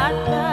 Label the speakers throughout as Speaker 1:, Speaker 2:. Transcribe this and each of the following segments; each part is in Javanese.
Speaker 1: Sampai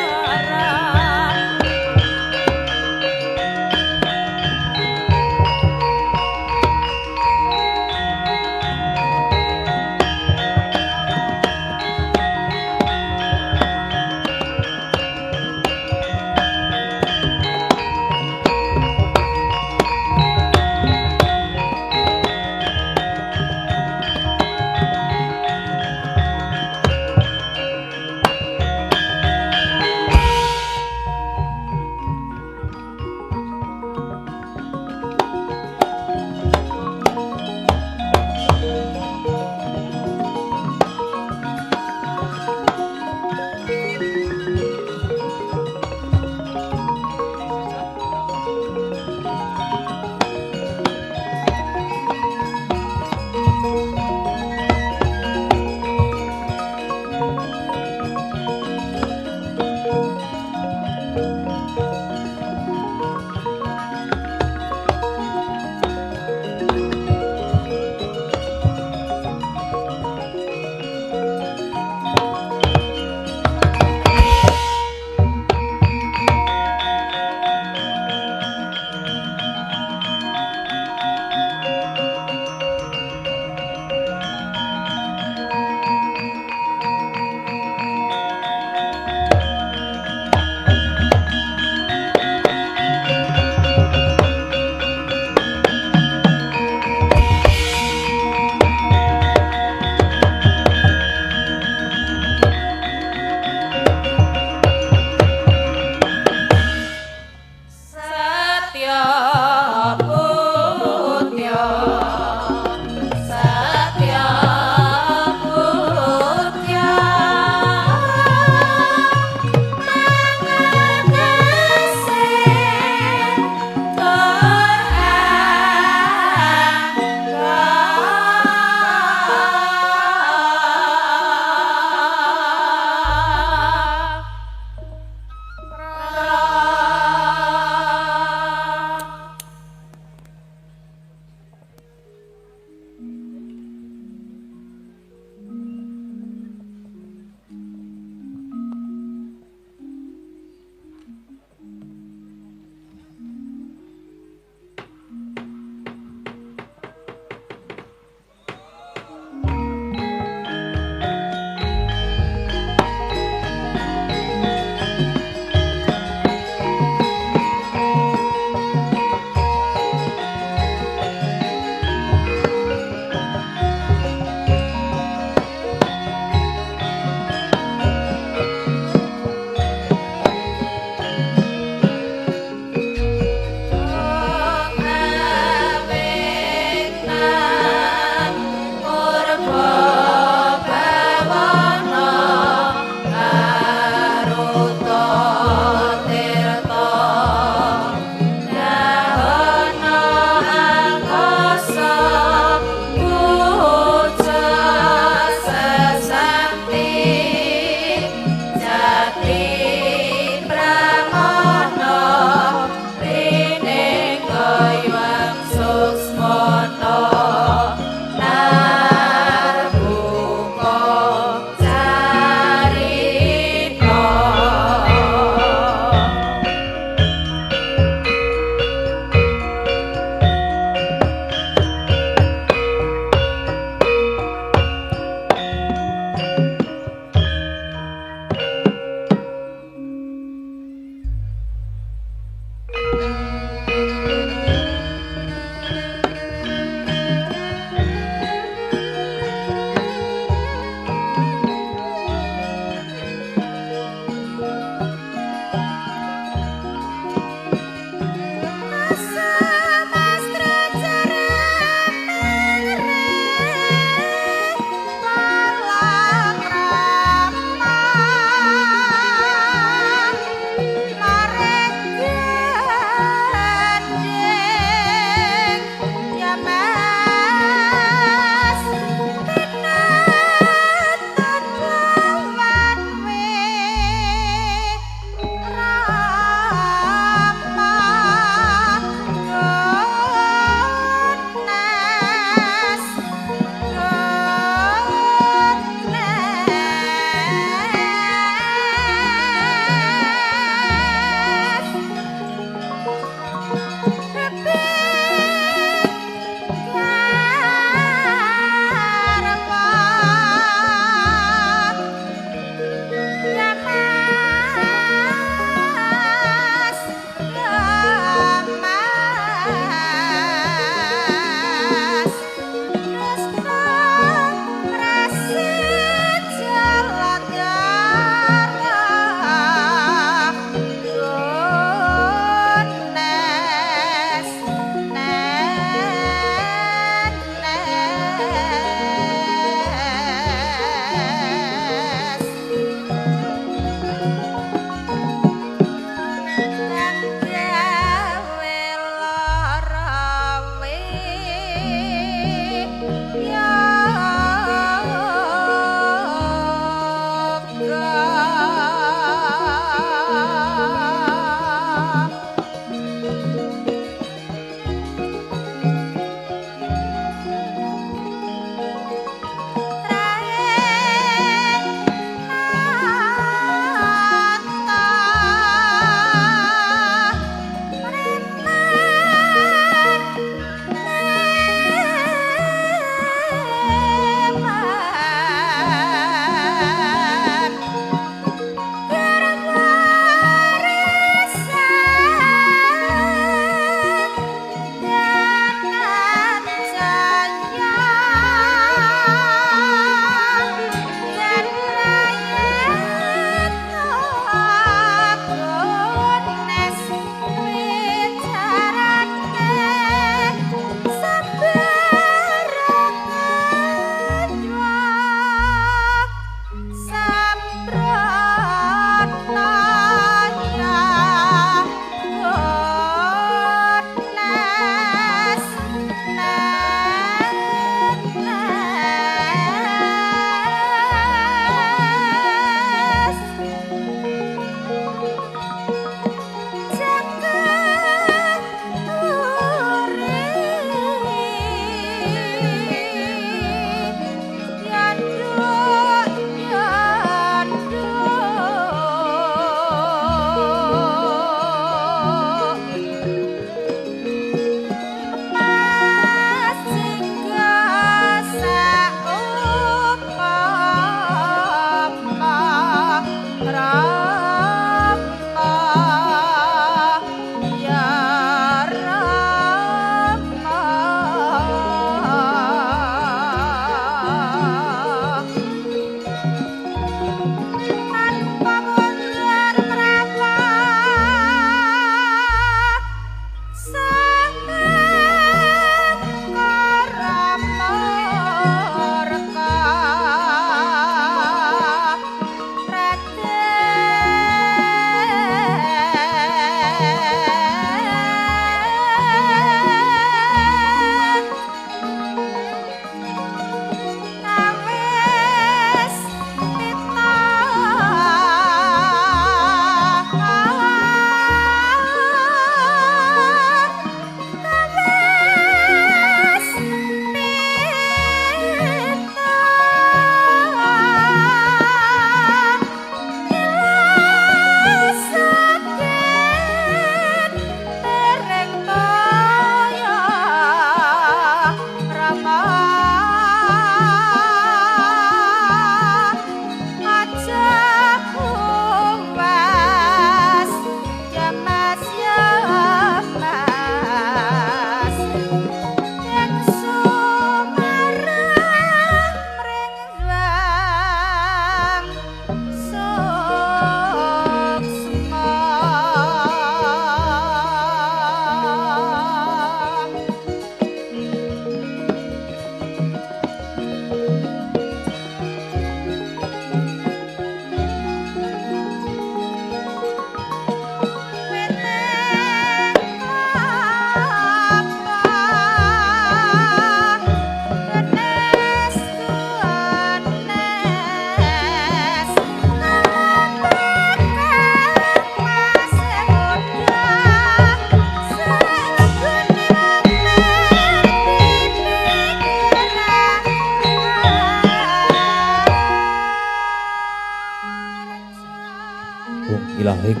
Speaker 1: ilahing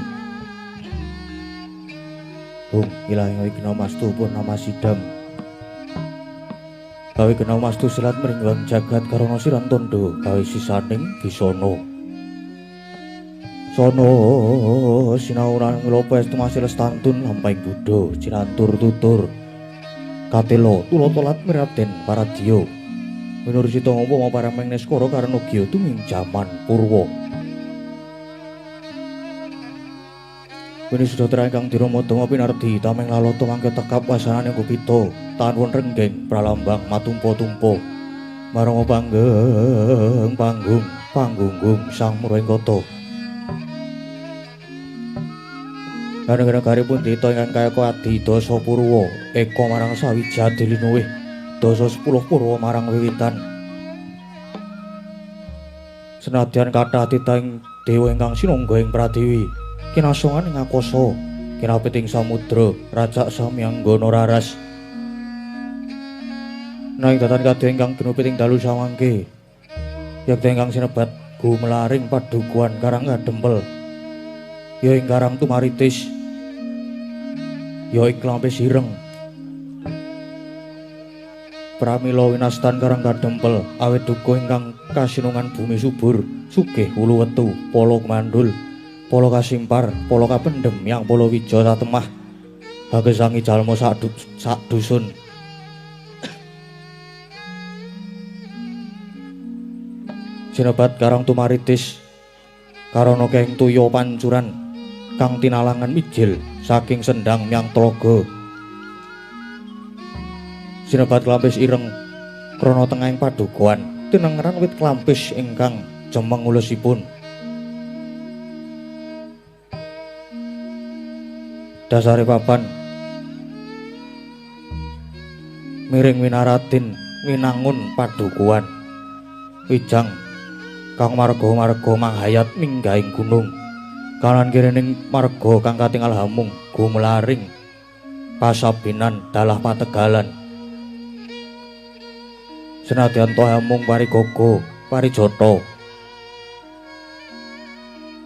Speaker 1: ilahing Wigna Mastu Purnama Sidam gawe kena mastu silat mringwang jagat karana siran tondo gawe sisaning bisana sono sinauran nglopes tumasil stantun lampahing Buddha cirantur tutur katelo tulotolat miraten paradya minurjita ngomong parameng neskara karena gya tuming jaman purwa Wini Sudatra ingkang diramodama pinardi tameng lalata mangke tekap wasananing kupita tanwun renggeng pralambang matumpa-tumpa marang panggung sang Murwengkata Negara-negaripun dita ingkang kaya adi dasa purwa eka marang sawijadi linuwih dasa 10 purwa marang wiwitan senadyan kathah titahing dewa ingkang sinungga ing Pradiwi kinasongan ing akasa kinapiting samudra rajak samyanggana raras nanging datan kadya ingkang ginupiting dalu samangke yakti ingkang sinebat gumelaring padukuhan karang kadempel ya ing karang tumaritis ya ing klampis ireng pramila winastan karang kadempel awit duka ingkang kasinungan bumi subur sugih ulu wetu pala mandul polo kasimpar, polo kapendem, yang polo wijo satemah hagesangi jalma sak dusun sinebat karang tumaritis karana keng tuya pancuran kang tinalangan mijil saking sendang miang tlaga sinebat klampis ireng krana tengahing padukuhan tinengeran wit klampis ingkang jemeng ulusipun dasare papan miring winaratin winangun padukuhan wijang kang marga-marga manghayat minggahing gunung kanan kirining marga kang katingal hamung gumelaring pasabinan dalah pategalan senadyan to hamung parigaga parijata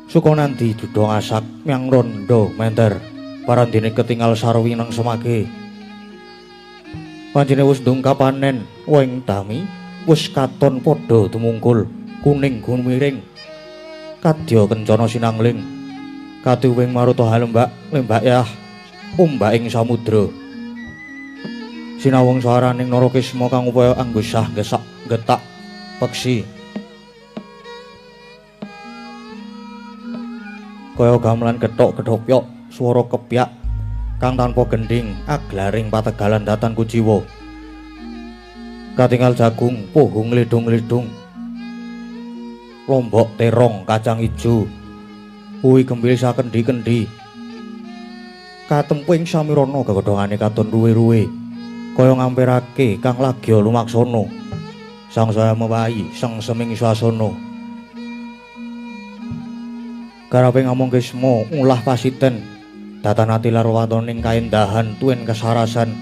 Speaker 1: sukonandi dudha ngasak miang rondo menter parandene ketingal sarwi nang semake panjene wis ndungkap panen weng tami wis katon padha tumungkul kuning gumiring kadya kencana sinangling katuwing maruta halembak lembak yah ombaking samudra sinawung swaraning Narakisma kang upaya anggusah gesak getak peksi kaya gamelan gethok-gethok pyok swara kepyak kang tanpa gending aglaring pategalan datan kujiwa katingal jagung pohung lidung-lidung lombok terong kacang ijo uwi gembil sakendi-kendi katempuing samirana gegodhongane katon ruwe-ruwe kaya ngampirake kang lagya lumaksana sangsaya mewahi sang seming swasana karape ngamung kesma ulah pasiten datanati larwatoning kaendahan tuwin kesarasan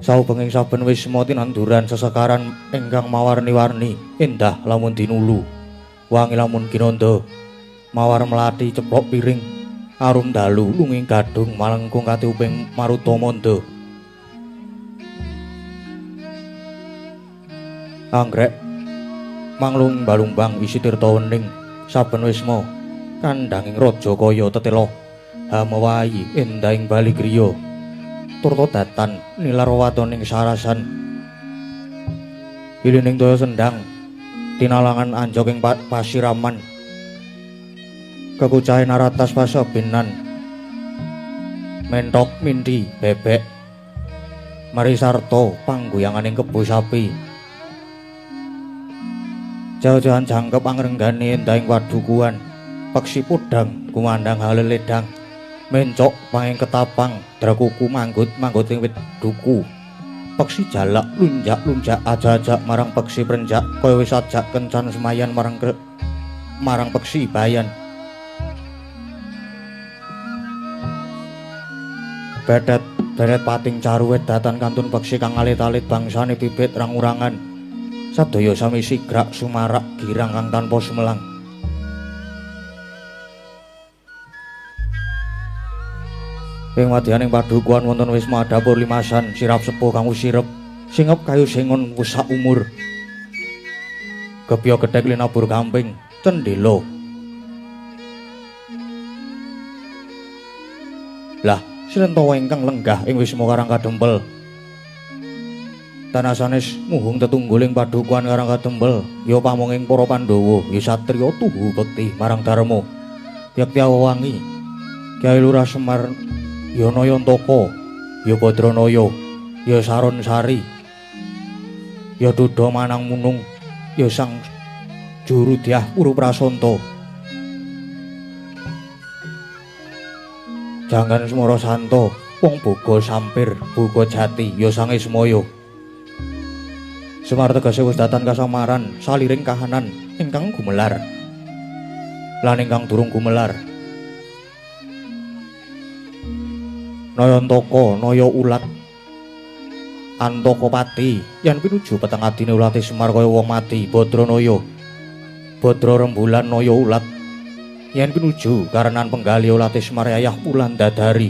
Speaker 1: saubenging saben wisma tinanduran sesekaran ingkang mawarni-warni endah lamun dinulu wangi lamun kinanda mawar melati ceplok piring arum dalu lunging gadung malengkung katiuping maruta manda anggrek manglung balumbang isi tirta wening saben wisma kandhanging raja kaya tetela hamewahi endahing bali griya turta datan nilar watoning sarasan ilining daya sendang tinalangan anjoking pasiraman kekucahe naratas pasabinan mentok mindi bebek marisarta panggoyanganing kebo sapi jauh-jauhan jangkep angrenggane endahing padukuhan peksi podang kumandang haleledang mencok panging ketapang drakuku manggut ing wit duku peksi jalak lunjak aja-aja marang peksi prenjak kaya wis ajak kencan semayan marang peksi bayan bedet pating caruwet datan kantun peksi kang alit-alit bangsane bibit rangurangan sadaya sami sigrak sumarak girang kang tanpa sumelang Ing madyaning padukuhan wonten wisma dapur limasan sirap sepuh kang sirep singep kayu sengon wusak umur. Gebya gedhek linabur gamping cendhela. Lah, Srentawa ingkang lenggah ing wisma Karang Kadempel. Tanasanes muhung tetungguling padukuhan Karang Kadempel, ya pamonging para Pandhawa, ya satriya tuhu bekti marang Darma. Yakti Awangi, Kyai Lurah Semar, ya Nayantaka, ya Badranaya, ya Saron Sari, ya Duda Manang Munung, ya Sang Jurudyah Puru Prasanta. Jangan Semara Santo, wong boga sampir, boga jati, ya Sang Ismaya. Semar tegese wis datan kasamaran, saliring kahanan ingkang gumelar. Lan ingkang durung gumelar. Nayantaka, Naya Ulat, Antakapati, yen pinuju peteng adine ulate Semar kaya wong mati, Badranaya. Badra rembulan Naya Ulat, yen pinuju karenan penggali ulate Semar Yayah Wulandadari.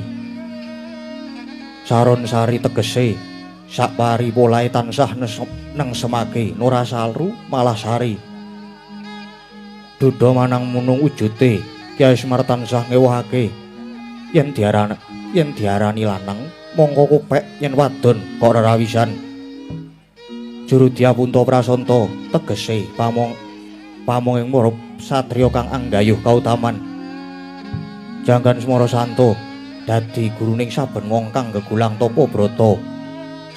Speaker 1: Saron Sari tegese sak pari polahe tansah nengsemake Nora Salru malah sari. Duda Manang Munung wujute Kyai Semar tansah ngewahake yen diarani lanang mongko kopek yen wadon kok rerawisan. Jurudyah Punta Prasanta tegese pamonging para satriya kang anggayuh kautaman. Janggan Semara Santo dadi guruning saben wong kang gegulang tapa brata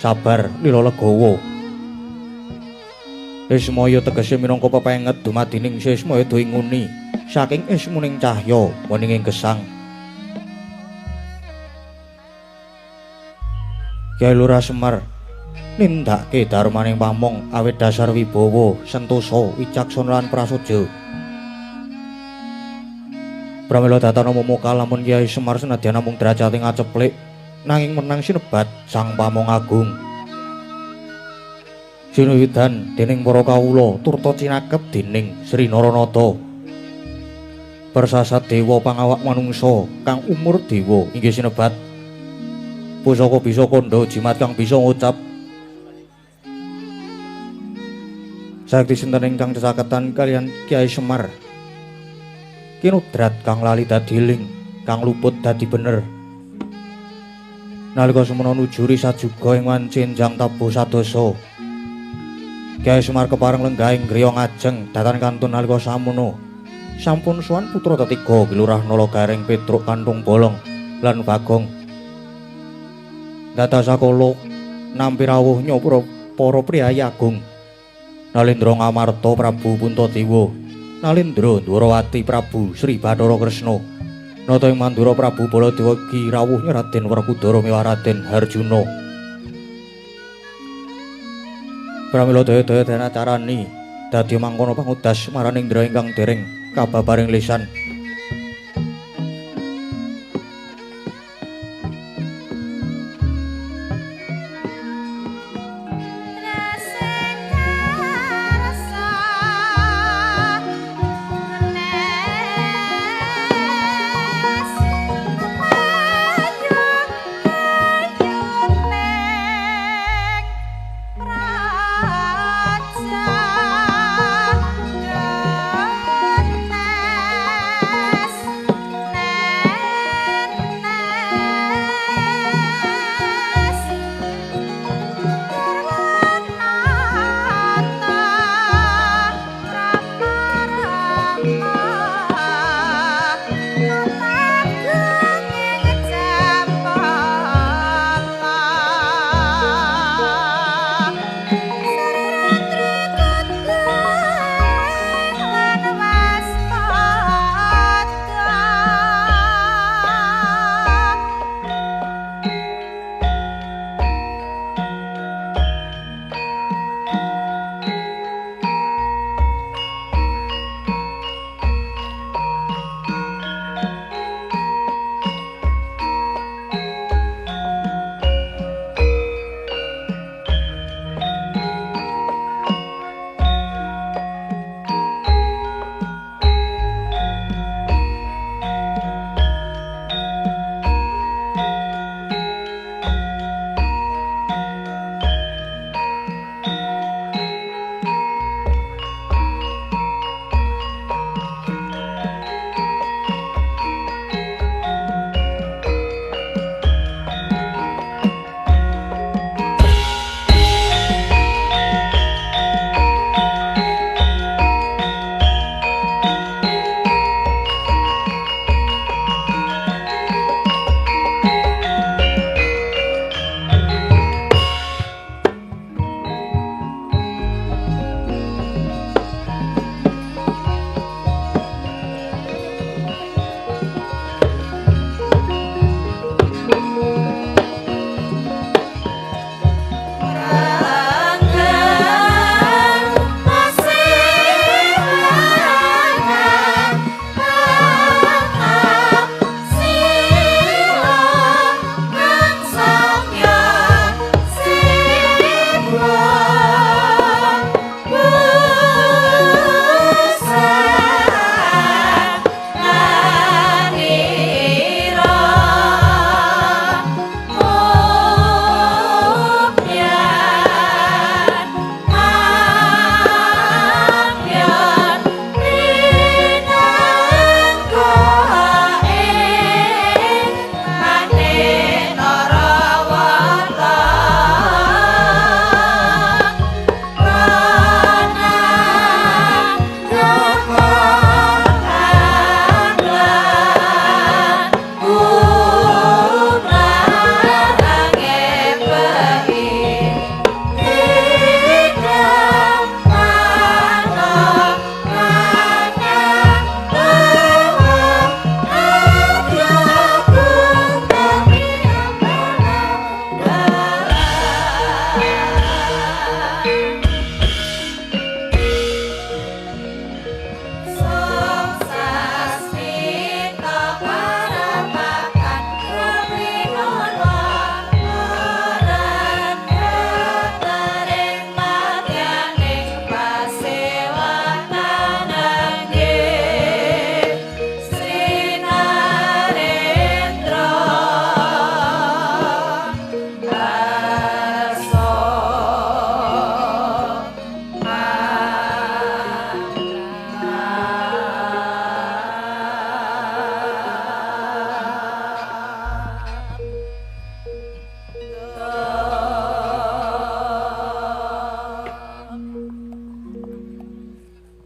Speaker 1: sabar lila legawa. Ismaya tegese minangka pepenget dumadining Ismaya doinguni saking ismuning cahya weninging gesang. Kyai Lurah Semar nindakake darmaning pamong awit dasar wibawa, sentosa, wicaksana lan prasaja. Pramila datana momoka lamun Kyai Semar senadyan namung derajate ngaceplik nanging menang sinebat sang pamong agung. Sinuwidan dening para kawula turta cinakep dening Sri Naranata. Persasat dewa pangawak manungsa kang umur dewa inggih sinebat pusaka bisa kandha jimat kang bisa ngucap. Sakti sinten ingkang cesaketan kaliyan Kyai Semar. Kinudrat kang lali dadi ling, kang luput dadi bener. Nalika semana nuju risa juga ing wancinjang tabuh sadasa. Kyai Semar kepareng lenggah ing griya ngajeng datan kantun nalika samono. Sampun sowan putra ketiga Kilurah Nalagaring Petruk Kanthung Bolong lan Bagong. Datasakala nampi rawuh nyopra para priyayi agung. Nalendra Ngamarta Prabu Puntadewa, Nalendra Dwarawati Prabu Sri Bathara Kresna, nata ing Mandura Prabu Baladewa ki rawuh Raden Werkudara miwah Raden Harjuna. Pramila daya-daya dana carani dadi mangkono pangudas maraning indra ingkang dereng kababaring lisan.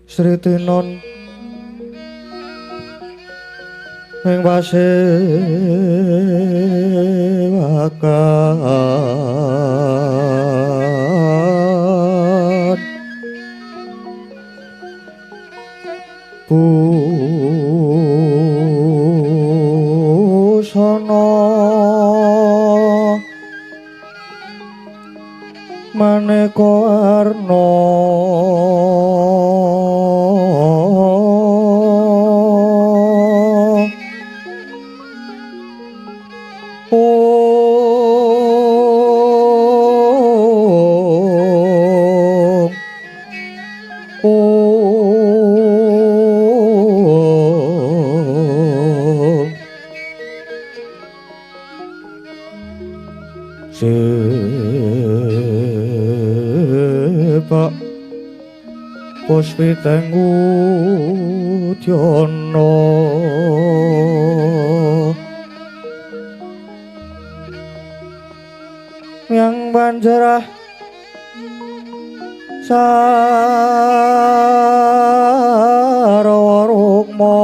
Speaker 1: Sri Tinon ing pasewakan busana maneka warna Sepak puspiteng udyono yang banjarah sarwa rukma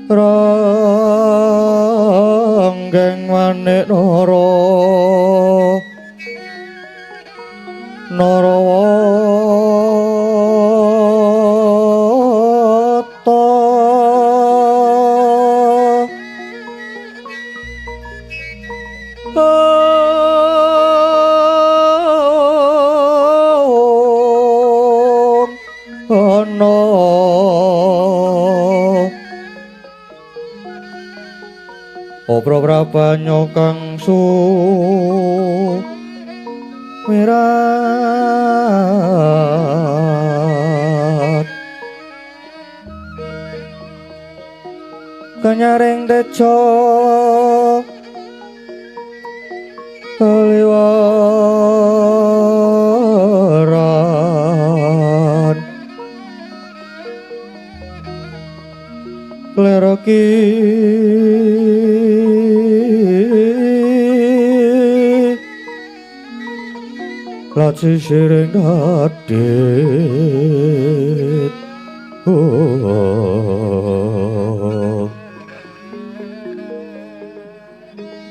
Speaker 1: ranggeng manik Narawata ana Obro prabanyo kang sumirat kanyaring deca kaliwaran kleroki laci siring adit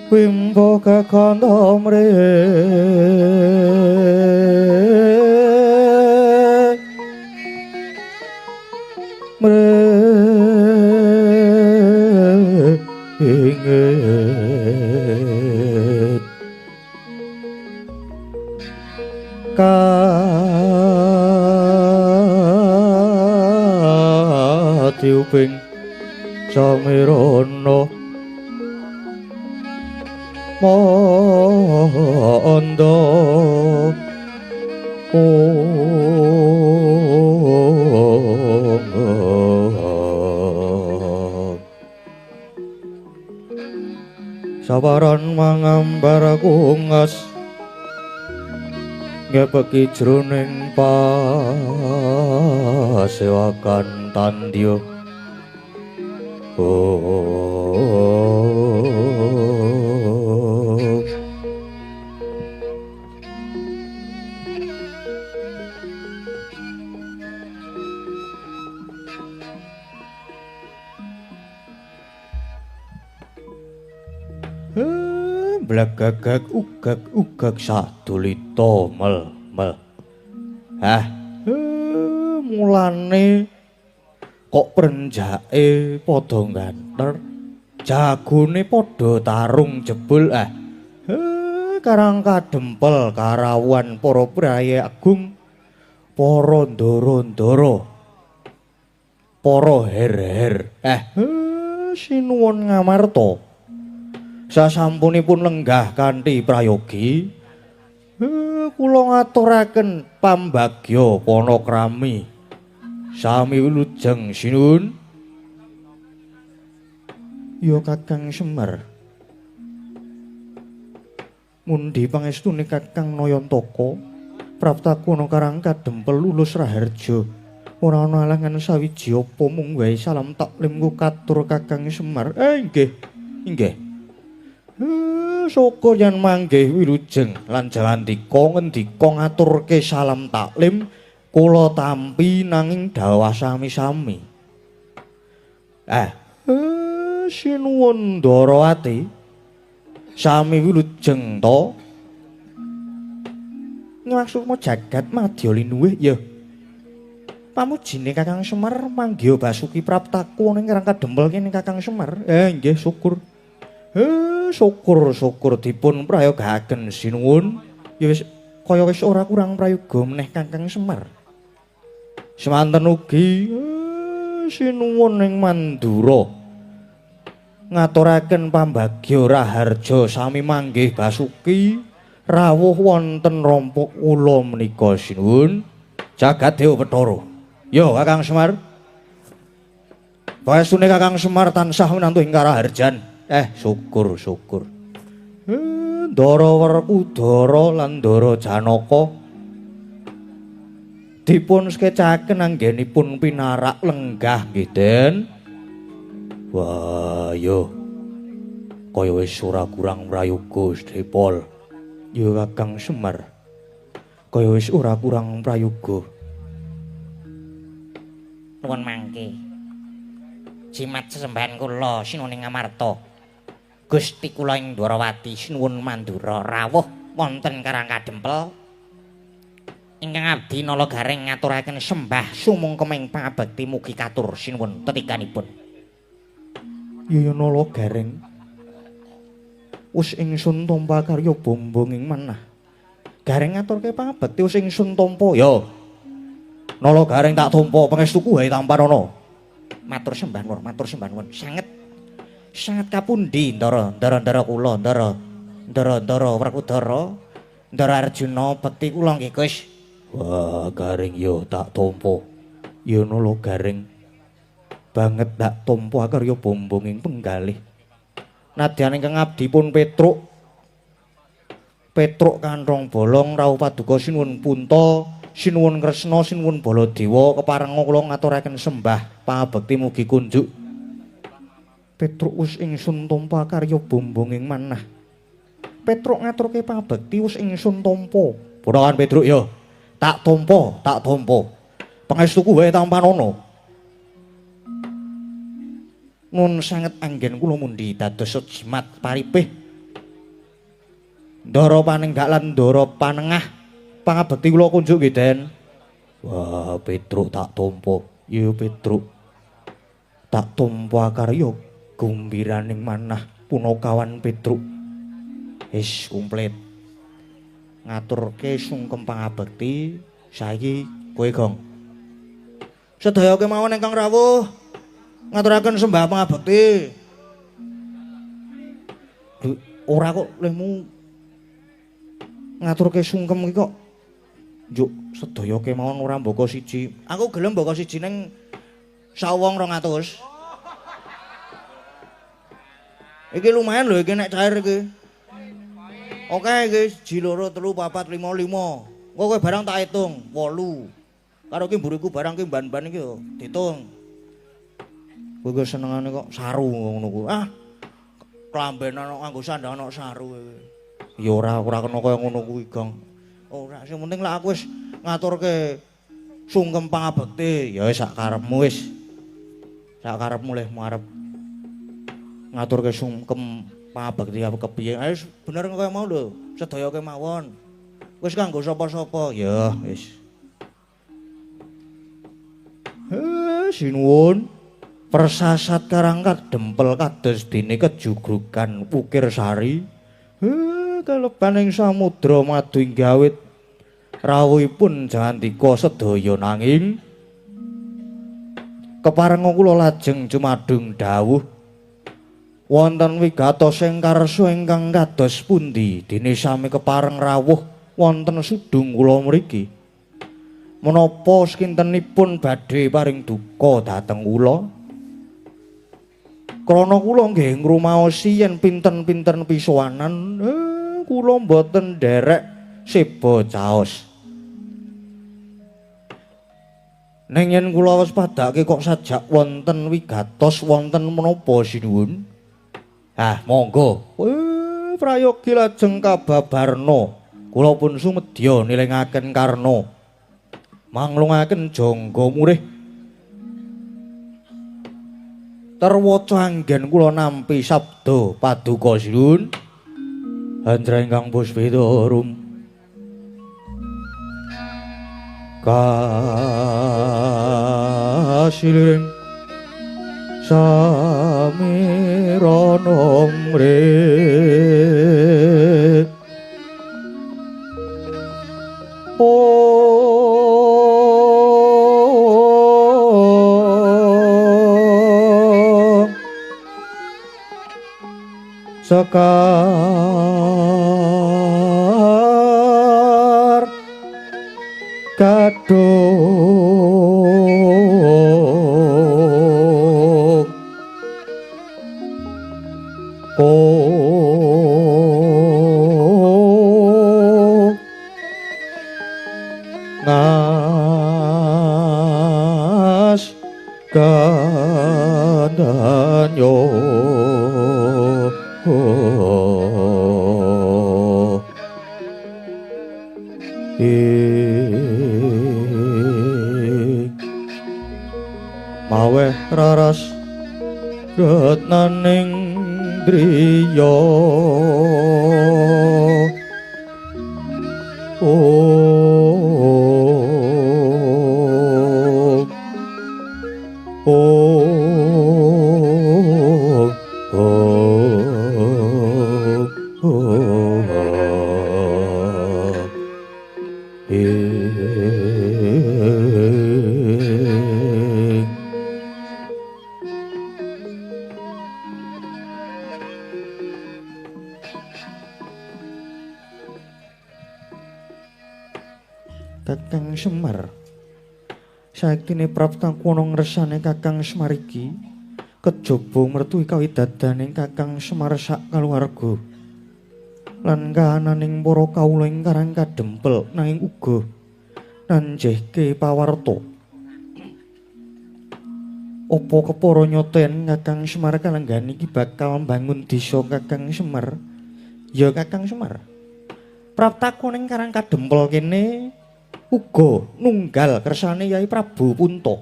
Speaker 1: wimbo kakanda mringit katiuping samirana mondo sabaran mangambar kungas ngepeki jroning pasewakan tandya blagagag ugag sadulita mel mulane kok prenjake padha ganter jagone padha tarung jebul karang kadempel karawan para prayi agung para ndara-ndara para her-her sinuwun ngamarta sasampunipun lenggah kanthi prayogi kula ngaturaken pambagya panakrami sami wilujeng sinuwun ya Kakang Semar mundi pangestune Kakang Nayantaka praptaku ana karang kadempel lulus raharja ora ana alangan sawiji apa mung wae salam taklimku katur Kakang Semar inggih Saka yen manggih wilujeng lan jawandika ngendika ngaturke salam taklim kula tampi nanging dawah sami-sami. Sinuwun Ndarawati. Sami wilujeng to. Maksudmu jagat madya linuwih ya. Pamujine Kakang Semar manggih Basuki Praptaku ning Rangka Dempel kene Kakang Semar. Nggih syukur. Syukur dipun prayogaken sinuwun. Ya wis kaya wis ora kurang prayoga meneh Kakang Semar. Semanten ugi sinuwun ing Mandura. Ngaturaken pambagya raharja sami manggih Basuki rawuh wonten rompok kula menika sinuwun jagat Dewa Bathara. Yo Kakang Semar. Paesune Kakang Semar tansah winantu ing karaharjan. Syukur. Ndara Werkudara lan Ndara Janaka dipun skecaken anggenipun pinarak lenggah nggih Den. Wah, yo. Kaya wis ora kurang prayoga Sedepol. Yo Kakang Semar. Kaya wis ora kurang prayoga.
Speaker 2: Nuwun mangke. Jimat sesembahan kula sinuwun Ngamarta. Gusti kula ing Ndarawati sinuwun Mandura rawuh wonten Karangka Dempel. Ingkang abdi nala gareng ngaturaken sembah sumungkeming pangabekti mugi katur sinuwun tetikanipun.
Speaker 1: Ya nala gareng. Wis ingsun tampa karya bombong ing manah. Gareng ngaturke pangabekti wis ingsun tampa. Ya. Nala gareng tak tampa pangestuku wae tamparana.
Speaker 2: Matur sembah nuwun. Sanget kapundi ndara kula, ndara Werkudara, ndara Arjuna bekti kula nggih Gus.
Speaker 1: Wah, gareng yo tak tampa. Ya nala gareng. Banget tak tampa karya bombonging penggalih. Nadyan ingkang abdi pun Petruk kanthong bolong rawuh paduka sinuwun Punta, sinuwun Kresna, sinuwun Baladewa keparenga kula ngaturaken sembah pangabekti mugi kunjuk. Petruk wis ingsun tampa karya bombonging manah. Petruk ngaturke pangabekti wis ingsun tampa. Punakan Petruk ya. Tak tampa. Pangestuku wae tampanana. Nun sanget anggen kula mundi dados jimat paripih. Ndara Panenggak lan Ndara Panengah pangabekti kula kunjuk nggih Den. Wah, Petruk tak tampa. Ya Petruk. Tak tampa karya gumbiraning manah punakawan Petruk. Wis komplit. Ngaturke sungkem pangabekti saiki kowe Gong. Sedaya kemawon ingkang rawuh ngaturaken sembah pangabekti. Ora kok lemu ngaturke sungkem iki kok. Njuk sedaya kemawon ora mbaka siji. Aku gelem mbaka siji ning 1.200. Iki lumayan lho iki nek cair iki. Oke iki 1 2 3 4 5 5. Engko kowe barang tak hitung 8. Karo ki mburiku barang ki ban-ban iki yo diitung. Kowe senengane kok saru ngono ku. Klamben ana nganggo sandang ana saru kowe. Ya ora kena kaya ngono kuwi, Gong. Ora, sing penting lek aku wis ngaturke sungkem pangabekti, ya wis sak karepmu wis. Sak karepmu leh marep ngaturke sungkem pangabekti apa kepiye. Wis bener kaya mau lho, sedaya kemawon. Wis kanggo sapa-sapa, ya wis. Sinuwun persasat Karangka Dempel kados dene kejugrukan Ukir Sari. Kalebaning samudra madu inggawit rawuhipun Jawandika sedaya nanging keparenga kula lajeng cumadung dawuh wonten wigatos ing karsa ingkang kados pundi dene sami kepareng rawuh wonten sudung kula mriki menapa sekintenipun badhe paring duka dhateng kula krana kula nggih ngrumaosi yen pinten-pinten pisowanan kula mboten nderek seba caos. Ning yen kula wis padake kok sajak wonten wigatos wonten menapa sinuwun? Monggo. prayogi lajeng kababarna kula pun sumedya nilengaken karna manglungaken jangga murih terwaca anggen kula nampi sabda paduka sinuwun Handra ingkang puspita rum kasiling samirana mrih sekar kadung ngas kandanyo maweh raras retnaning driya Kakang Semar saektine prapta kuna ngresane Kakang Semar iki kejaba mertui kawidadaning Kakang Semar sak kaluwarga lan kahananing para kawula ing karang kadempel nanging uga nanjehke pawarta apa kepara nyoten Kakang Semar kalenggan iki bakal mbangun desa Kakang Semar ya Kakang Semar prapta kuning karang kadempel kene uga nunggal kersane Yai Prabu Punta.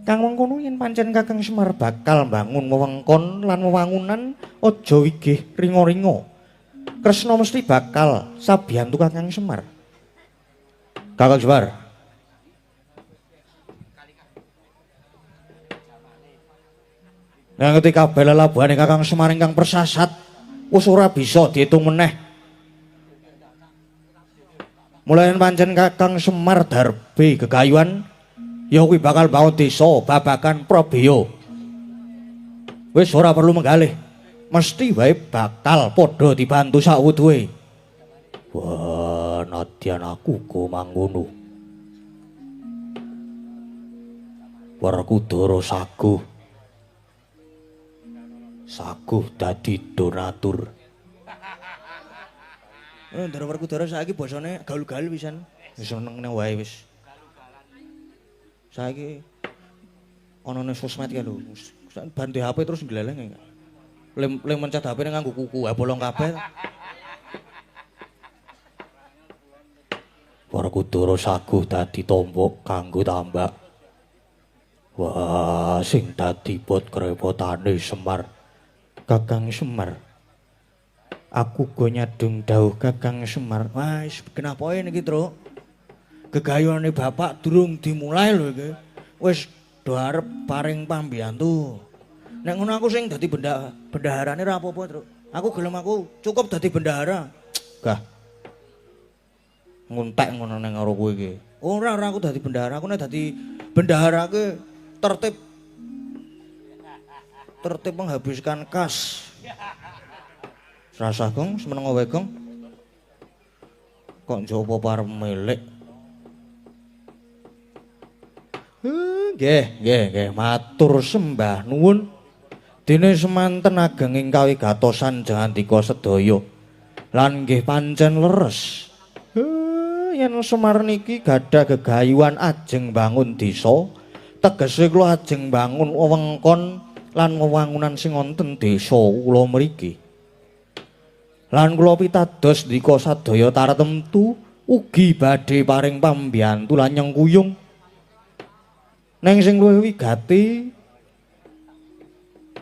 Speaker 1: Kang mengkono yen pancen Kakang Semar bakal mbangun wewengkon lan wewangunan aja wigih ringa-ringa. Kresna mesti bakal sabiyantu Kakang Semar. Kakang Semar. Nang ngerti kabeh lelabuhane Kakang Semar ingkang persasat wis ora bisa diitung meneh. Mulayan pancen Kakang Semar darbe gegayuhan ya kuwi bakal bangun desa babakan Prabeya. Wis ora perlu menggalih. Mesti wae bakal padha dibantu sawuduhe. Wah, nadyan aku go mangkono. Werkudara saguh. Saguh dadi donatur. Ndara Werkudara saiki basane gaul-gaul pisan. Wis seneng wae wis. Saiki ana nang sosmed ya lho. Bantu HP terus gleleng. Lem mencet HP nganggo kuku, bolong kabeh. Werkudara saguh dadi tombok kanggo tambak. Wah, sing dadi bot krepotane Semar. Kakang Semar. Aku go nyadung dawuh Kakang Semar. Wis kenapa niki, Truk? Gegayuhane bapak durung dimulai lho iki. Wis do arep paring pambiyantu. Nek ngono aku sing dadi bendaharane ra apa-apa, Truk. Aku gelem aku cukup dadi bendahara. Gah. Nguntek ngono ning karo kowe iki. Ora aku dadi bendahara, aku nek dadi bendahara ke tertib menghabiskan kas. Rasah Gong, semeneng wae Gong. Kok njowo parem milik. Nggih, matur sembah nuwun. Dene semanten ageng ing kawigatosan Jangandika sedaya. Lan nggih pancen leres. Yen Semar niki gadah gegayuhan ajeng bangun desa, tegese kula ajeng bangun wewengkon lan wewangunan sing wonten desa kula mriki. Lan kula pitados ndika sadaya tartemtu ugi badhe paring pambiyantu lan nyengkuyung. Neng sing luwih wigati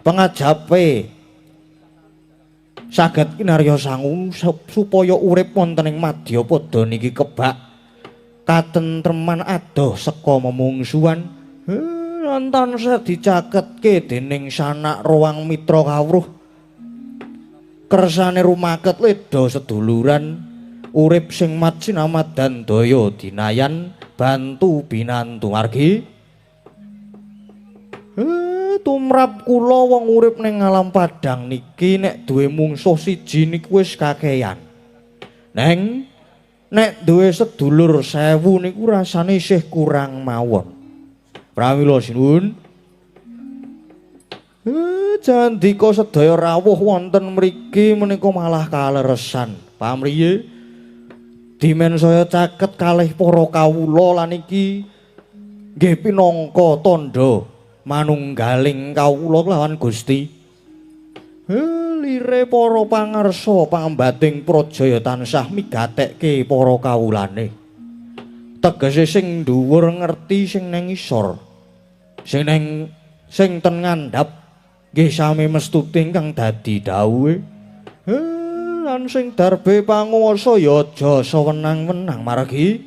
Speaker 1: pengajape saged kinarya sangu supaya urip wonten ing Madyapada niki kebak katentreman adoh seka memungsuhan lan tansah dicaketke dening sanak roang mitra kawruh kersane rumaket leda seduluran urip sing mat sinamat dan daya dinayan bantu binantu margi tumrap kula wong urip ning alam padang niki nek duwe mungsuh siji niku wis kakeyan. Neng nek duwe sedulur 1000 niku rasane isih kurang mawon. Pramila sinuwun. Candika sedaya rawuh wonten mriki menika malah kaleresan. Pamriye dimen saya caket kalih para kawula lan iki nggih pinangka tandha manunggaling kawula lawan Gusti. Lire para pangarsa pangembating prajaya tansah migatekke para kawulane. Tegese sing dhuwur ngerti sing neng isor. Sing ten ngandhap nggih sami mestuti ingkang dadi dawuhe. Lan sing darbe panguwasa ya aja sewenang-wenang margi.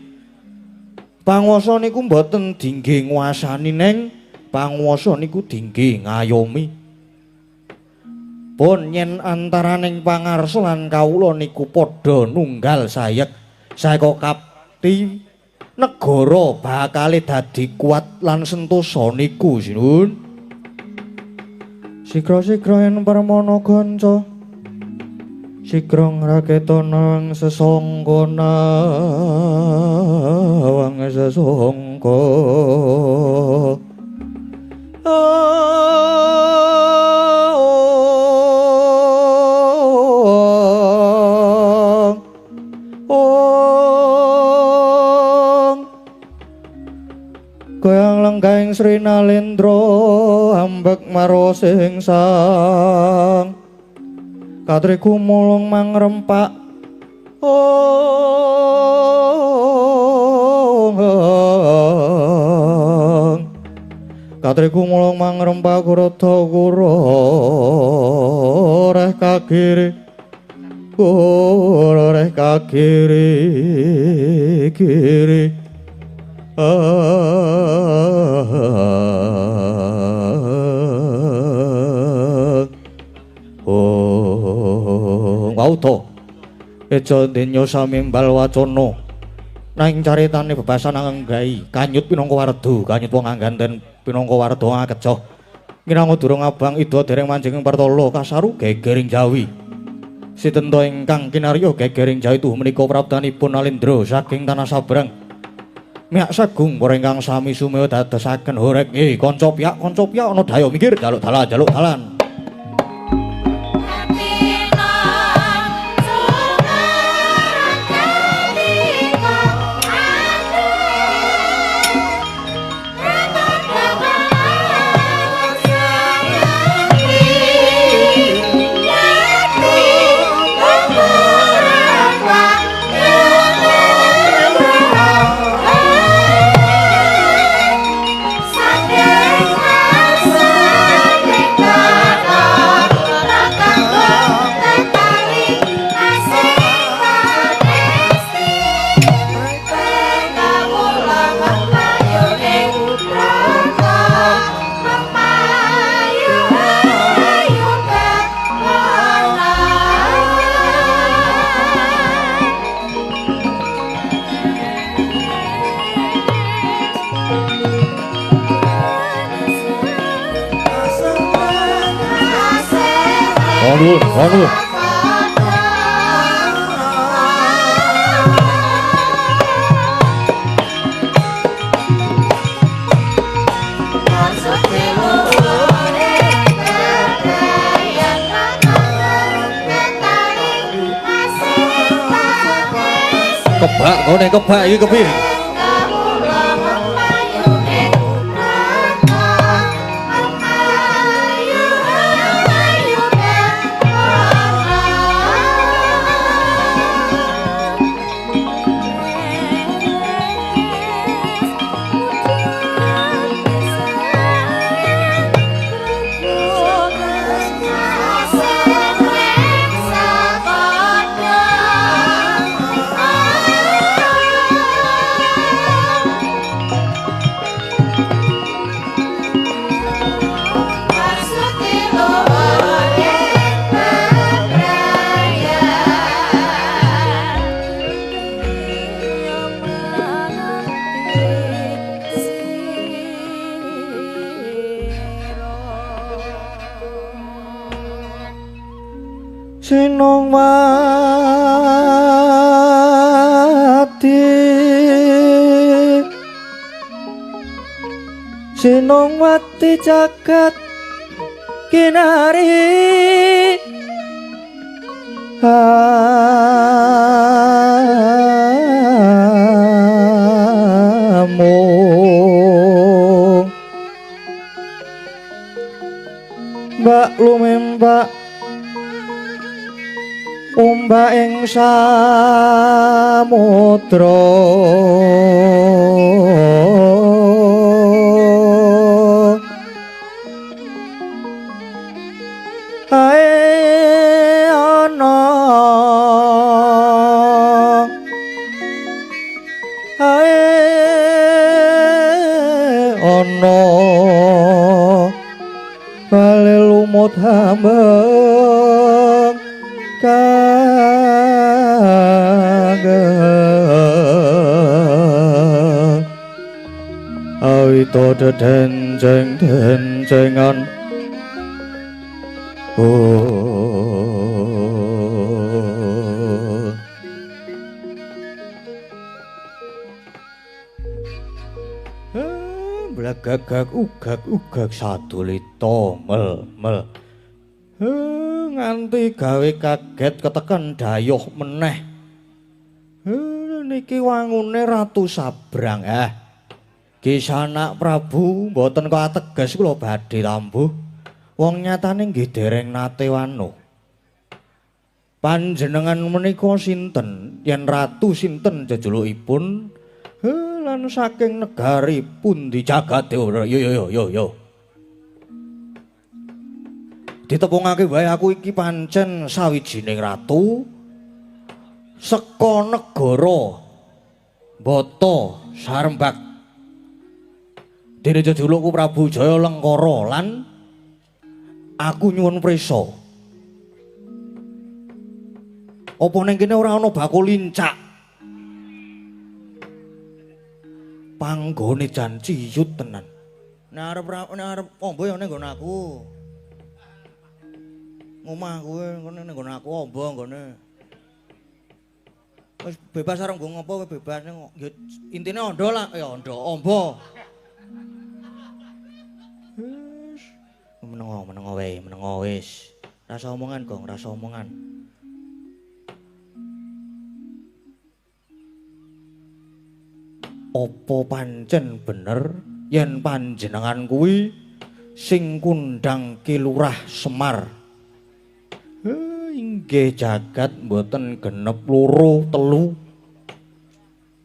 Speaker 1: Panguwasa niku mboten dingge nguasani neng panguwasa niku dingge ngayomi. Pun yen antaraning pangarsa lan kawula niku padha nunggal sayek saeka kapti negara bakale dadi kuat lan sentosa niku sinuwun. Sigra-sigra yen permana ganca sigra ngraketana wang sesangkana wang sesangka Goyang lenggahing Sri Nalendra ambek marosing sang katriku mulung mangrempak katriku mulung mangrempak kurata kura reh kagiri kura reh kagiri kiri Wauta eja denya samimbal wacana nanging caritane bebasan anggai kanyut pinangka warda kanyut wong angganten pinangka warda ngakejoh minangka durung abang ida dereng manjing pertala kasaru gegering jawi sitenta ingkang kinarya gegering jawi tuh menika praptanipun Nalendra saking tanah sabrang miak sagung para ingkang sami sumaya dadosaken horeg kanca piyak ana daya mikir jaluk dalan Aduh. Kebak, kau kebak iki kepiye? Sinongwati jagat kinari Mbak lumembak ombak ing samudra ae ana bale lumut hambang kageng awita dedenjeng-denjengan blagagag ugag sadulita mel nganti gawe kaget keteken dayuh meneh niki wangune Ratu Sabrang Kisanak Prabu mboten kok ateges kula badhe tambuh wong nyatane nggih dereng nate wano panjenengan menika sinten yen ratu sinten jejulukipun lan saking negari pundi jagat yo ditepungake wae aku iki pancen sawijining ratu saka negara Bata Sarembak dene jejulukku Prabu Jaya Lengkara lan aku nyuwun prisa apa ning kene ora ana bakul lincak panggone jan ciyut tenan nek arep ombo ya ning nggon aku ngomah kowe ngene ning nggon aku ombo nggone wis bebas arep nggo ngopo kowe bebas intine ondo lah ya ondo ombo menengo wis rasa omongan Gong rasa omongan opo pancen bener yen panjenengan kuwi sing kundang Ki Lurah Semar inggih jagat mboten genep loro telu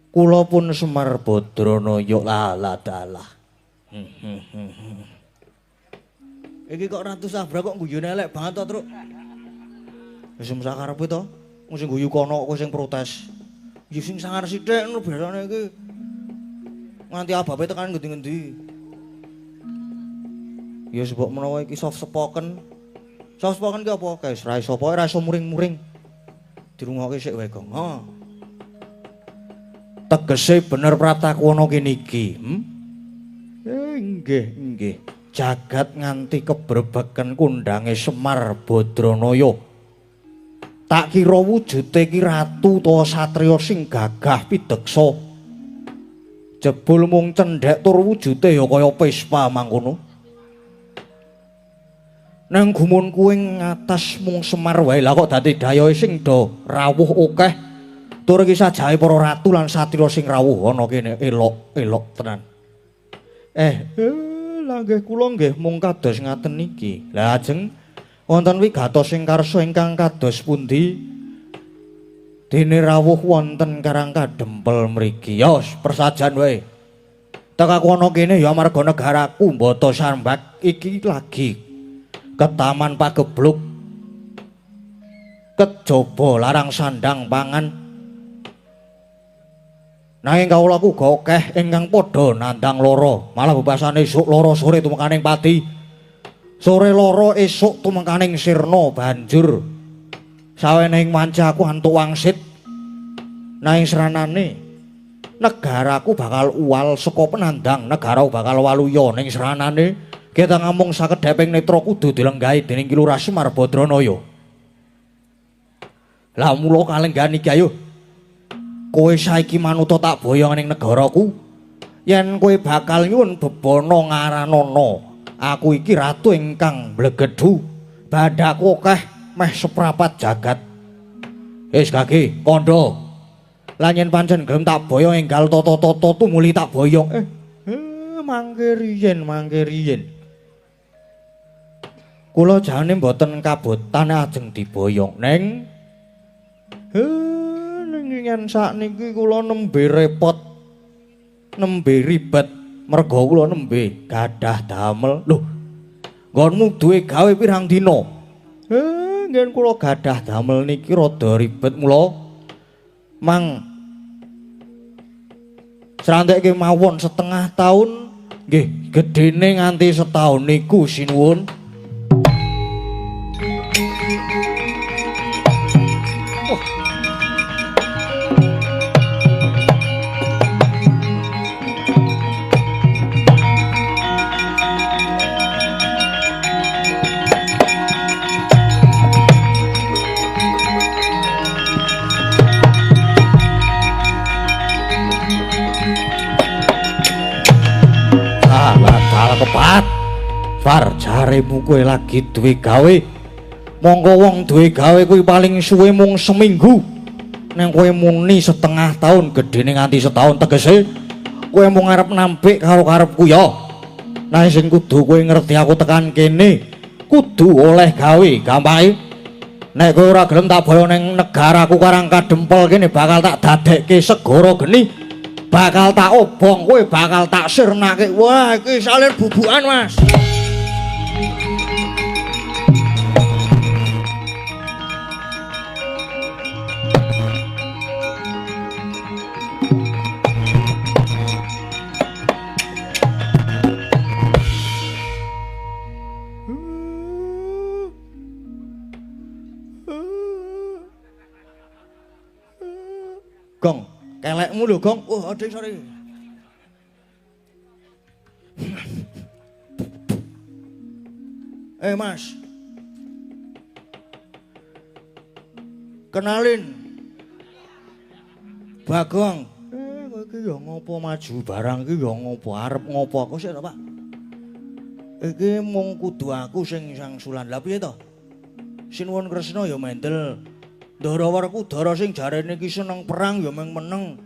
Speaker 1: kula pun Semar Badranaya lah dalah iki kok Ratu Sabrang kok guyune elek banget to, Truk. Wis sakarepe to. Wong sing guyu kono kok sing protes. Ya sing sangar sithik ngono biasane iki. Nganti ababe tekan ngendi-ngendi. Ya sebab menawa iki soft spoken. Soft spoken ki apa guys? Ra iso pokoke ra iso muring-muring. Dirungokke sik wae, Gong. Tegese bener pratakono kene iki. Nggih. Jagat nganti kebrebeken kundange Semar Badranaya. Tak kira wujude ki ratu utawa satriya sing gagah pideksa. Jebul mung cendhek tur wujude ya kaya Pespa mangkono. Nang gumunku ing atas mung Semar wae lah kok dadi dayohe sing do rawuh akeh. Tur iki sajahe para ratu lan satriya sing rawuh ana kene elok tenan. Langgih kula nggih mung kados ngaten niki. Lah ajeng wonten wigatos sing karsa ingkang kados pundi? Dene rawuh wonten Karang Kadempel mriki. Ya persajan wae. Tekaku ana kene ya amarga negaraku Bata Sarembak iki lagi ketaman pagebluk. Kejaba larang sandang pangan. Nanging kawula uga akeh ingkang padha nandang lara, malah bebasane esuk lara sore tumekaning pati. Sore lara esuk tumekaning sirna banjur sawening mancaku antuk wangsit. Nanging seranane negaraku bakal uwal saka penandang, negara bakal waluya ning seranane kita ngamung sakedheping netra kudu dilenggahi dening Ki Lurah Semar Badranaya. Lah mula kalenggan iki ayo. Kowe saiki manuta tak boyong ning negaraku. Yen kowe bakal nyuwun bebana ngaranana, aku iki ratu ingkang mblegedhu. Badhaku akeh meh seprapat jagat. Wis Gage, kandha. Lah yen pancen gelem tak boyong enggal tata-tata tumuli tak boyong. Mangke riyen. Kula jane mboten kabotan ajeng diboyong, Neng. Ning sakniki kula nembe repot. Nembe ribet merga kula nembe gadah damel. Lho, nggonmu duwe gawe pirang dina? Ngen kula gadah damel niki rada ribet mula mang srantekke mawon setengah taun nggih gedene nganti setahun niku sinuwun. Kepat Far jaremu kowe lagi duwe gawe monggo wong duwe gawe kuwi paling suwe mung seminggu neng kowe muni setengah tahun gedene nganti setahun tegese kowe mung arep nampik karo karepku ya nah sing kudu kowe ngerti aku tekan kene kudu oleh gawe gampang nek kowe ora gelem tak boyo ning negaraku Karangka Dempel kene bakal tak dadekke segara geni bakal tak obong kowe bakal tak sirnake. Wah iki salir bubukan Mas. Gong kelekmu lho, Gong. Oh, adik sorry. Mas. Kenalin. Bagong. Kowe iki ya ngopo maju barang iki ya ngopo arep ngopo aku sik to, Pak. Iki mung kudu aku sing sangsulan. Lah piye to? Sinuwun Kresna ya mendel Ndara Werkudara sing jarene iki seneng perang ya mung meneng.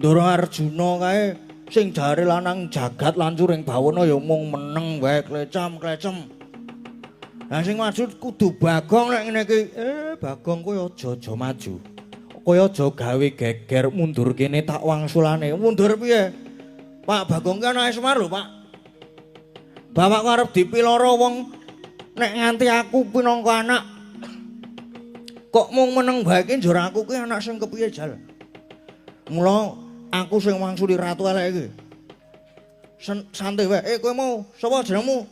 Speaker 1: Ndara Arjuna kae sing jare lanang jagat lancuring bawana ya mung meneng wae klecam-klecem. Lah sing maju kudu Bagong nek ngene iki. Bagong kowe aja maju. Kowe aja gawe geger mundur kene tak wangsulane. Mundur piye? Pak Bagong kan ana Semar lho, Pak. Bapakku arep dipiloro wong nek nganti aku pinangka anak kok mung meneng bae iki njur aku kuwi anak sing kepiye jal. Mula aku sing mangsuli ratu elek iki. Santai wae. Kowe mau sapa jenengmu?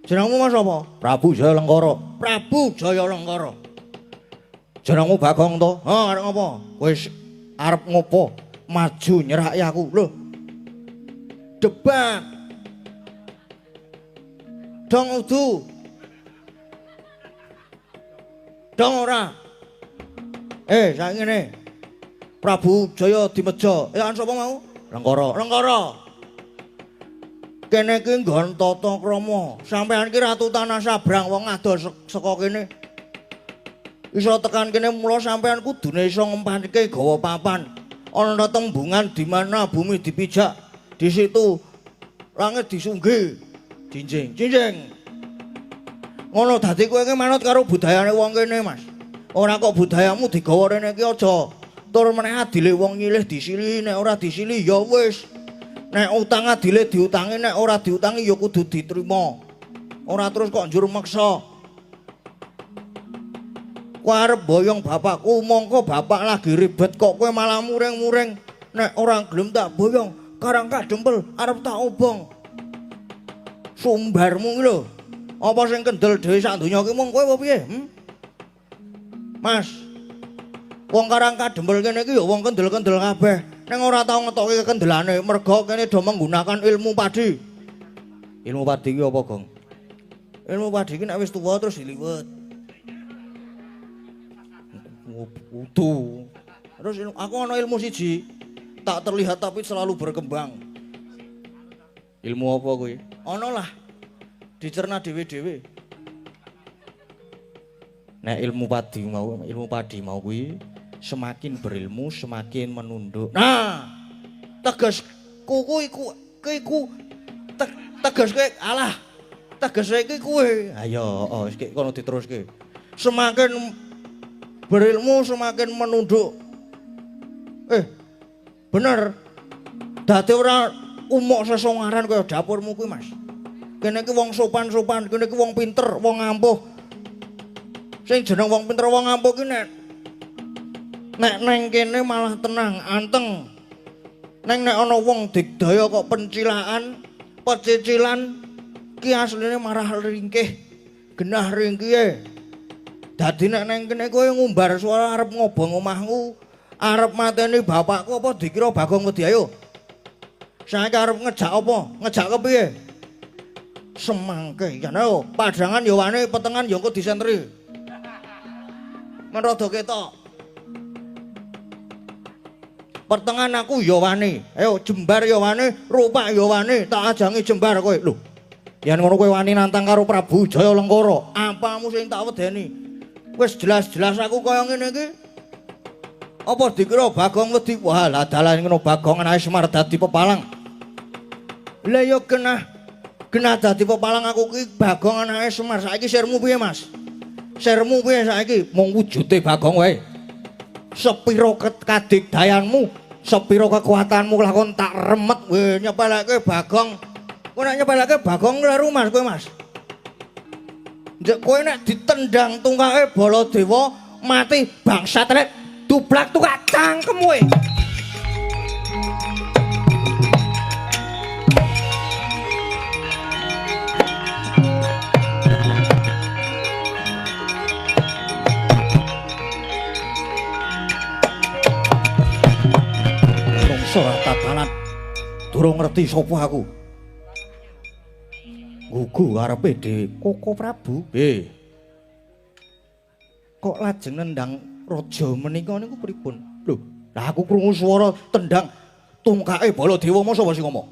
Speaker 1: Jenengmu Mas apa? Prabu Jaya Lengkara. Prabu Jaya Lengkara. Jenengmu Bagong to? Arep ngopo? Kowe arep ngopo? Maju nyeraki aku. Lho. Debat. Dong udu. Dong ora. Saiki ngene. Prabu Jaya dimeja. An sapa mau? Lengkara. Kene iki nggon tata krama. Sampeyan iki ratu tanah sabrang wong adoh saka kene. Iso tekan kene mula sampeyan kudune iso ngempatke gawa papan. Ana tembungan di mana bumi dipijak. Di situ langit disunggi. Jinjing. Ngono dadi kowe iki manut karo budayane wong kene, Mas. Ora kok budayamu digawa rene iki aja. Tur meneh adile wong nyilih disili, nek ora disili ya wis. Nek utang adile diutangi, nek ora diutangi ya kudu diterima. Ora terus kok njur meksa. Kowe arep boyong bapakku, mongko bapak lagi ribet kok kowe malah muring-muring. Nek ora gelem tak boyong, Karangka Dempel arep tak obong. Sumbarmu iki lho. Apa sing kendel dhewe sak donya iki mung kowe apa piye? Mas. Wong Karangka Dempel kene iki ya wong kendel-kendel kabeh. Ning ora tau ngetoki kekendelane, merga kene do menggunakan ilmu padi. Ilmu padi iki apa, Gong? Ilmu padi iki nek wis tuwa terus diliwet. Wudu. Terus aku ana ilmu siji. Tak terlihat tapi selalu berkembang. Ilmu apa kuwi? Ana lah. Dicerna dhewe-dhewe. Nek ilmu padi mau kuwi semakin berilmu semakin menunduk. Nah, tegasku kuwi iku tegaske alah. Tegese iki kuwi. Ayo, iki kono diteruske. Semakin berilmu semakin menunduk. Bener. Dadi ora umuk sesongaran kaya dapurmu kuwi, Mas. Kene iki wong sopan-sopan, kene iki wong pinter, wong ampuh. Sing jeneng wong pinter, wong ampuh ki nek neng kene malah tenang, anteng. Neng nek ana wong digdaya kok pencilaan, pecicilan ki asline marah ringkih, genah ringkihe. Dadi nek neng kene kowe ngumbar suara arep ngobong omahku, arep mateni bapakku apa dikira Bagong wedi ayo. Saiki arep ngejak apa? Ngejak kepiye? Semangke jan ayo, padangan ya wani, petengan ya engko disentri. Men rada ketok. Pertengahan aku ya wani. Ayo jembar ya wani, rupak ya wani, tak ajangi jembar kowe. Lho. Yen ngono kowe wani nantang karo Prabu Jaya Lengkara, apamu sing tak wedeni? Wis jelas-jelas aku kaya ngene iki. Apa dikira Bagong wedi? Wah, lah dalan ngono Bagong anake Semar dadi pepalang. Lah ya genah dadi pepalang aku ki Bagong anake Semar. Saiki sirmu piye, Mas? Sirmu piye saiki? Mung wujude Bagong wae. Sepiro kadigdayanmu, sepiro kekuatanmu lakon tak remet kowe nyepeleke Bagong. Kowe nek nyepeleke Bagong kleru Mas kowe, Mas. Njek kowe nek ditendang tungkake Baladewa mati bangsat rek dublak tukak cangkem kowe. Ora tatanan durung ngerti sapa aku. Gugu arepe dhewe Koko Prabu. Kok lajeng nendang raja menika niku pripun? Lho, lah aku krungu swara tendang tungkake Baladewa mosok sapa sing ngomong?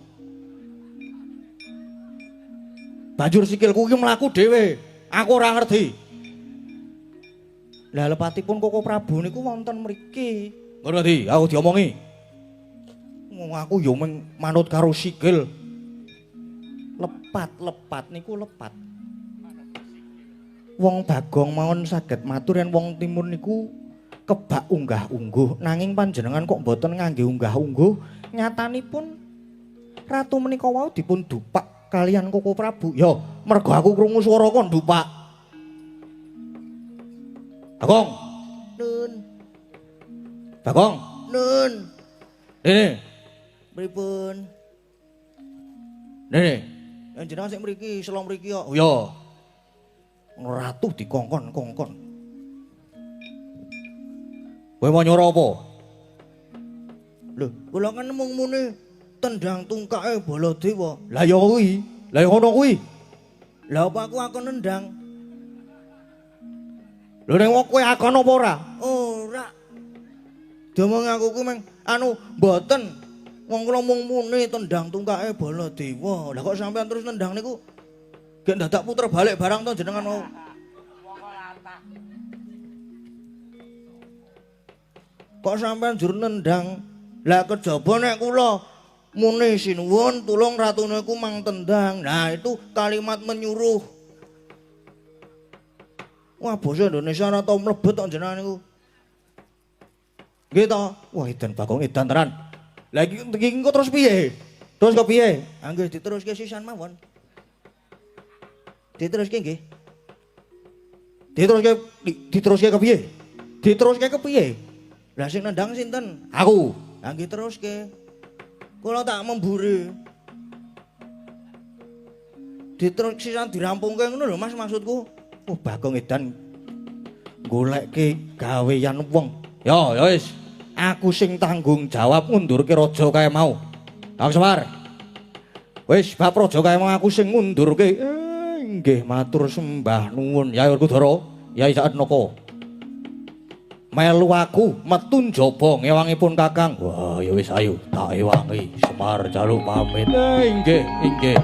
Speaker 1: Banjur sikilku iki mlaku dhewe. Aku ora ngerti. Lah lepatipun Koko Prabu niku wonten mriki. Ngerti, aku diomongi. Aku yo manut karo sikil. Lepat niku lepat. Wong Bagong mawon saged matur yen wong timur niku kebak unggah-ungguh nanging panjenengan kok mboten ngangge unggah-ungguh. Nyatanipun ratu menika wau dipun dupak kalian Koko Prabu. Yo, mergo aku krungu swara kon dupak. Bagong. Nun. Bagong. Nun. Dene. Pripun? Nene, yang jenengan sik mriki, selong mriki kok. Oh ya. Ratu dikongkon-kongkon. Kowe mau nyora apa? Lho, kula kan mung muni tendang tungkake Baladewa. Lah ya kuwi, lah ya ngono kuwi. Lah apa aku nendang? Lho nek kowe akon apa ora? Ora. Diomong aku kuwi meng mboten. Wong kula mung muni tendang tungkake Baladewa. Lah kok sampean terus nendang niku gek dadak puter balik barang to jenengan mau. Kok sampean jur nendang? Lah kejaba nek kula muni sinuwun tulung ratune ku mang tendang. Nah, itu kalimat menyuruh. Wah, basa Indonesia ora tau mlebet kok jenengan niku. Nggih to? Wah, edan Bagong edan tenan. Lagi engko terus piye? Terus kok piye? Ah nggih diteruske sisan mawon. Diteruske nggih. Diteruske kepiye? Diteruske kepiye? Lah sing nendang sinten? Aku. Ah nggih teruske. Kula tak memburi. Diterus sisan dirampungke ngono lho Mas maksudku. Oh Bagong edan golekke gawean wong. Ya wis. Aku sing tanggung jawab ngundurke raja kae mau. Kang Semar. Wis bab raja kae mau aku sing ngundurke. Nggih matur sembah nuwun Yai Werkudara, Yai Saatnoko. melu aku metu njaba ngewangipun Kakang. Wah, ya wis ayo tak ewangi. Semar jaluk pamit. Inggih, inggih.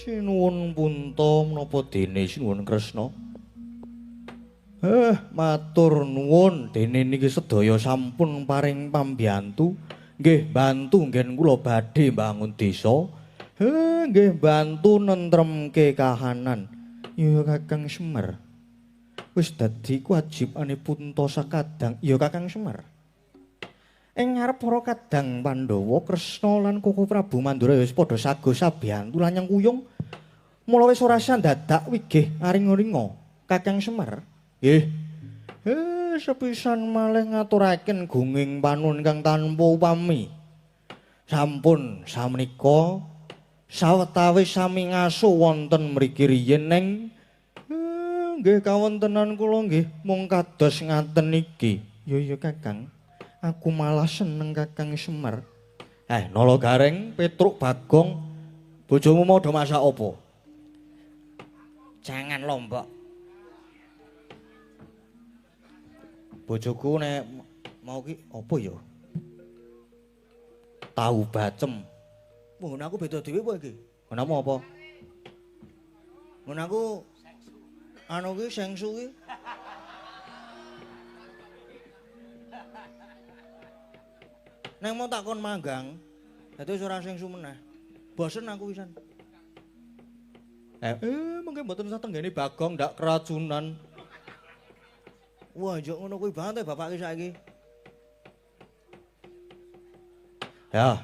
Speaker 1: Sinuwun punta menapa dene sinuwun Kresna. Matur nuwun dene niki sedaya sampun paring pambiyantu. Nggih bantu nggen kula badhe mbangun desa. Nggih bantu nentremke kahanan. Ya Kakang Semar. Wis dadi kewajibane punta sakadang ya Kakang Semar. Ing ngarep para kadang Pandhawa, Kresna lan Koko Prabu Mandura wis padha sago sabiyantu lan nyengkuyung. Mula wis ora dadak wigih aring-aringa Kakang Semar. Nggih. Sepisan malih ngaturaken gunging panuwun kang tanpa upami. Sampun samenika sawetawis sami ngaso wonten mriki riyin ning nggih kawontenan kula nggih mung kados ngaten iki. Ya Kakang. Aku malah seneng Kakang Semar. Nala Gareng, Petruk Bagong, bojomu mau do masak apa?
Speaker 2: Jangan lombok.
Speaker 1: Bojoku nek mau ki apa ya? Tahu bacem. Ngono aku beda dhewe apa iki? Ngono apa? Ngono aku anu ki sengsu ki. Neng mau takon manggang, dadi wis ora sengsu meneh. Bosen aku pisan. Mungkin mboten usah tenggene Bagong ndak keracunan. Wah, njok ngono kuwi banget bapak iki saiki. Ya.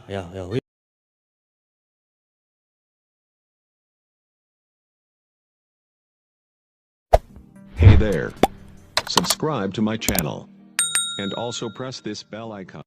Speaker 3: Hey there. Subscribe to my channel. And also press this bell icon.